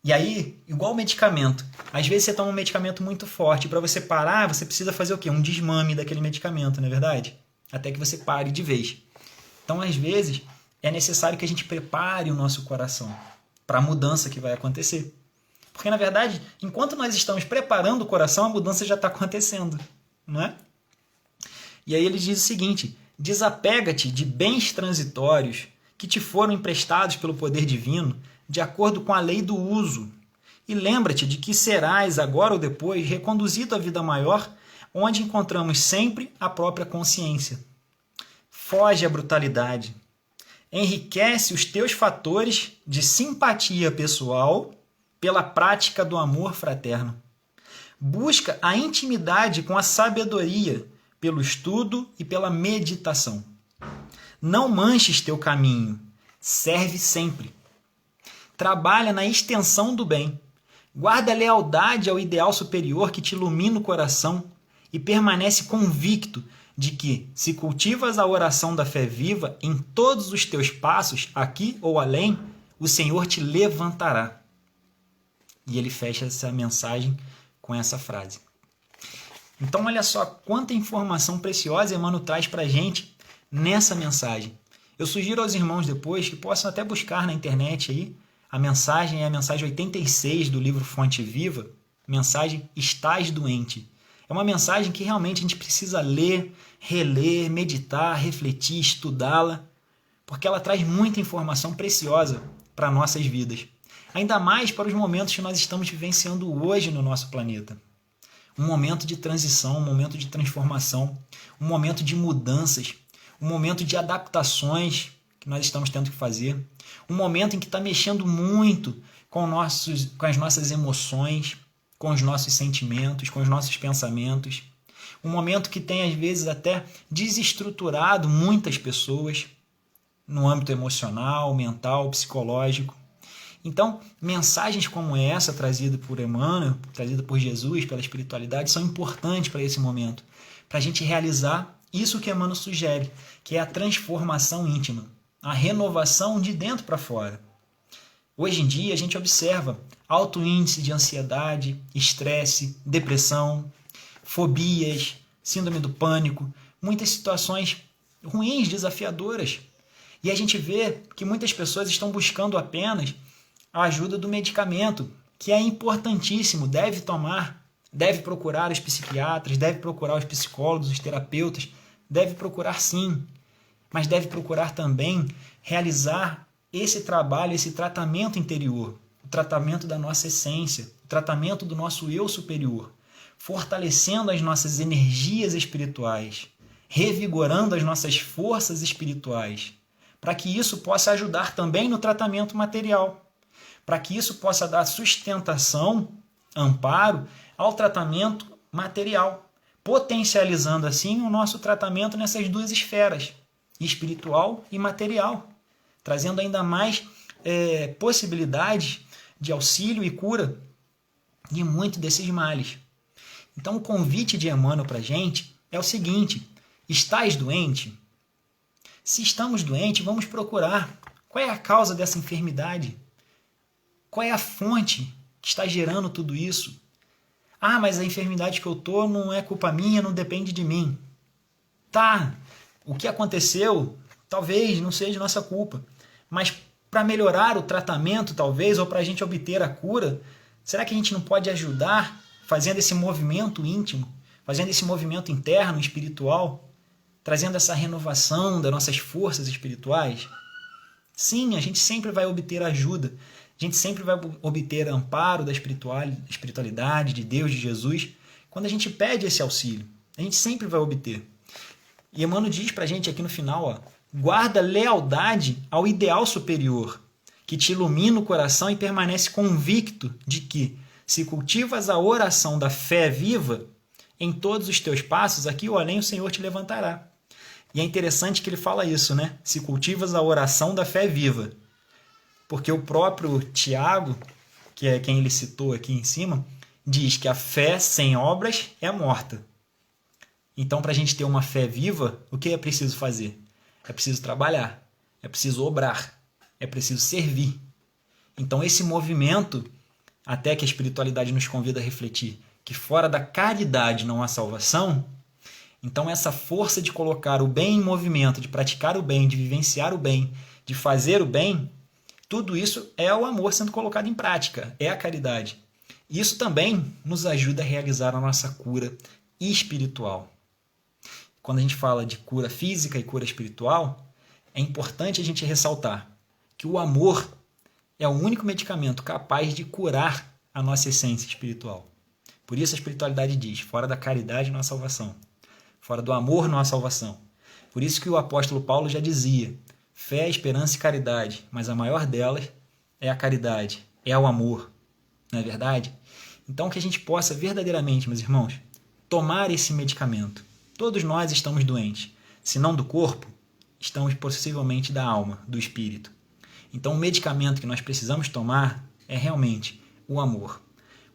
E aí, igual medicamento, às vezes você toma um medicamento muito forte, para você parar, você precisa fazer o quê? Um desmame daquele medicamento, não é verdade? Até que você pare de vez. Então, às vezes, é necessário que a gente prepare o nosso coração para a mudança que vai acontecer. Porque, na verdade, enquanto nós estamos preparando o coração, a mudança já está acontecendo, não é? E aí ele diz o seguinte, desapega-te de bens transitórios que te foram emprestados pelo poder divino, de acordo com a lei do uso. E lembra-te de que serás, agora ou depois, reconduzido à vida maior, onde encontramos sempre a própria consciência. Foge à brutalidade. Enriquece os teus fatores de simpatia pessoal pela prática do amor fraterno. Busca a intimidade com a sabedoria pelo estudo e pela meditação. Não manches teu caminho. Serve sempre. Trabalha na extensão do bem. Guarda lealdade ao ideal superior que te ilumina o coração e permanece convicto de que, se cultivas a oração da fé viva em todos os teus passos, aqui ou além, o Senhor te levantará. E ele fecha essa mensagem com essa frase. Então, olha só quanta informação preciosa Emmanuel traz para a gente nessa mensagem. Eu sugiro aos irmãos depois que possam até buscar na internet aí. A mensagem é a mensagem 86 do livro Fonte Viva, mensagem Estás Doente. É uma mensagem que realmente a gente precisa ler, reler, meditar, refletir, estudá-la, porque ela traz muita informação preciosa para nossas vidas. Ainda mais para os momentos que nós estamos vivenciando hoje no nosso planeta. Um momento de transição, um momento de transformação, um momento de mudanças, um momento de adaptações que nós estamos tendo que fazer, um momento em que está mexendo muito com as nossas emoções, com os nossos sentimentos, com os nossos pensamentos, um momento que tem às vezes até desestruturado muitas pessoas no âmbito emocional, mental, psicológico. Então, mensagens como essa, trazida por Emmanuel, trazida por Jesus, pela espiritualidade, são importantes para esse momento, para a gente realizar isso que Emmanuel sugere, que é a transformação íntima, a renovação de dentro para fora. Hoje em dia, a gente observa alto índice de ansiedade, estresse, depressão, fobias, síndrome do pânico, muitas situações ruins, desafiadoras. E a gente vê que muitas pessoas estão buscando apenas a ajuda do medicamento, que é importantíssimo, deve tomar, deve procurar os psiquiatras, deve procurar os psicólogos, os terapeutas, deve procurar sim, mas deve procurar também realizar esse trabalho, esse tratamento interior, o tratamento da nossa essência, o tratamento do nosso eu superior, fortalecendo as nossas energias espirituais, revigorando as nossas forças espirituais, para que isso possa ajudar também no tratamento material, para que isso possa dar sustentação, amparo ao tratamento material, potencializando assim o nosso tratamento nessas duas esferas, espiritual e material, trazendo ainda mais possibilidades de auxílio e cura de muitos desses males. Então o convite de Emmanuel para a gente é o seguinte: estás doente? Se estamos doentes, vamos procurar qual é a causa dessa enfermidade. Qual é a fonte que está gerando tudo isso? Ah, mas a enfermidade que eu estou não é culpa minha, não depende de mim. Tá, o que aconteceu talvez não seja nossa culpa, mas para melhorar o tratamento talvez, ou para a gente obter a cura, será que a gente não pode ajudar fazendo esse movimento íntimo, fazendo esse movimento interno, espiritual, trazendo essa renovação das nossas forças espirituais? Sim, a gente sempre vai obter ajuda, a gente sempre vai obter amparo da espiritualidade, de Deus, de Jesus, quando a gente pede esse auxílio. A gente sempre vai obter. E Emmanuel diz para a gente aqui no final, guarda lealdade ao ideal superior, que te ilumina o coração e permanece convicto de que, se cultivas a oração da fé viva, em todos os teus passos, aqui ou além, o Senhor te levantará. E é interessante que ele fala isso, né? Se cultivas a oração da fé viva. Porque o próprio Tiago, que é quem ele citou aqui em cima, diz que a fé sem obras é morta. Então, para a gente ter uma fé viva, o que é preciso fazer? É preciso trabalhar, é preciso obrar, é preciso servir. Então, esse movimento, até que a espiritualidade nos convida a refletir, que fora da caridade não há salvação, então essa força de colocar o bem em movimento, de praticar o bem, de vivenciar o bem, de fazer o bem, tudo isso é o amor sendo colocado em prática, é a caridade. Isso também nos ajuda a realizar a nossa cura espiritual. Quando a gente fala de cura física e cura espiritual, é importante a gente ressaltar que o amor é o único medicamento capaz de curar a nossa essência espiritual. Por isso a espiritualidade diz, fora da caridade não há salvação, fora do amor não há salvação. Por isso que o apóstolo Paulo já dizia, fé, esperança e caridade, mas a maior delas é a caridade, é o amor, não é verdade? Então que a gente possa verdadeiramente, meus irmãos, tomar esse medicamento. Todos nós estamos doentes, se não do corpo, estamos possivelmente da alma, do espírito. Então o medicamento que nós precisamos tomar é realmente o amor.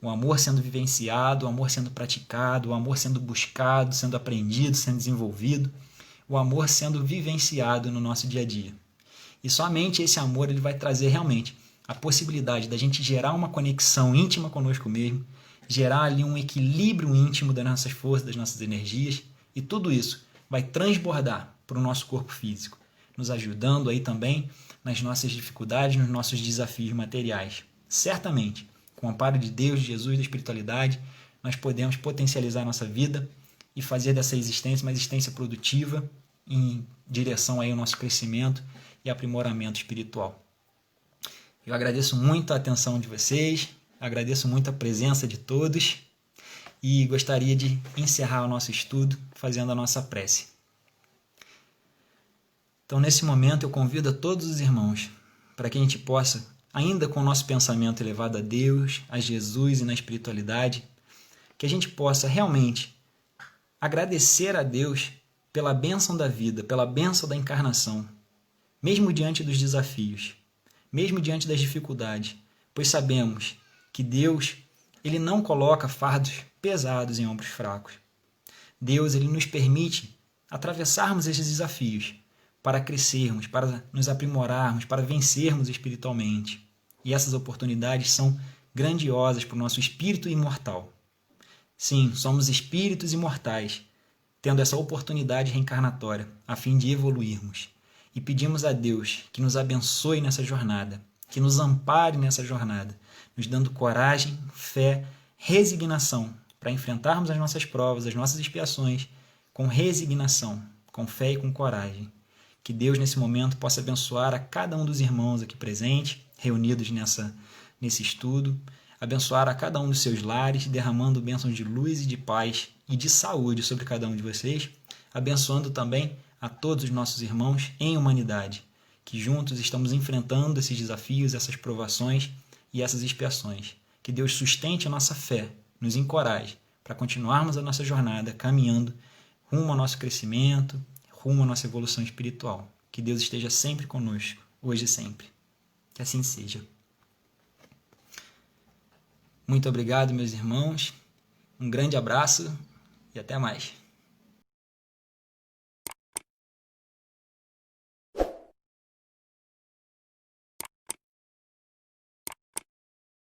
O amor sendo vivenciado, o amor sendo praticado, o amor sendo buscado, sendo aprendido, sendo desenvolvido, o amor sendo vivenciado no nosso dia a dia. E somente esse amor ele vai trazer realmente a possibilidade da gente gerar uma conexão íntima conosco mesmo, gerar ali um equilíbrio íntimo das nossas forças, das nossas energias, e tudo isso vai transbordar para o nosso corpo físico, nos ajudando aí também nas nossas dificuldades, nos nossos desafios materiais. Certamente, com o amparo de Deus, de Jesus, da espiritualidade, nós podemos potencializar a nossa vida e fazer dessa existência uma existência produtiva em direção aí ao nosso crescimento e aprimoramento espiritual. Eu agradeço muito a atenção de vocês, agradeço muito a presença de todos e gostaria de encerrar o nosso estudo fazendo a nossa prece. Então, nesse momento, eu convido a todos os irmãos para que a gente possa, ainda com o nosso pensamento elevado a Deus, a Jesus e na espiritualidade, que a gente possa realmente agradecer a Deus pela bênção da vida, pela bênção da encarnação, mesmo diante dos desafios, mesmo diante das dificuldades, pois sabemos que Deus ele não coloca fardos pesados em ombros fracos. Deus ele nos permite atravessarmos esses desafios para crescermos, para nos aprimorarmos, para vencermos espiritualmente. E essas oportunidades são grandiosas para o nosso espírito imortal. Sim, somos espíritos imortais, tendo essa oportunidade reencarnatória, a fim de evoluirmos. E pedimos a Deus que nos abençoe nessa jornada, que nos ampare nessa jornada, nos dando coragem, fé, resignação para enfrentarmos as nossas provas, as nossas expiações, com resignação, com fé e com coragem. Que Deus, nesse momento, possa abençoar a cada um dos irmãos aqui presentes, reunidos nesse estudo, abençoar a cada um dos seus lares, derramando bênçãos de luz e de paz e de saúde sobre cada um de vocês, abençoando também a todos os nossos irmãos em humanidade, que juntos estamos enfrentando esses desafios, essas provações e essas expiações. Que Deus sustente a nossa fé, nos encoraje para continuarmos a nossa jornada caminhando rumo ao nosso crescimento, rumo à nossa evolução espiritual. Que Deus esteja sempre conosco, hoje e sempre. Que assim seja. Muito obrigado, meus irmãos. Um grande abraço e até mais.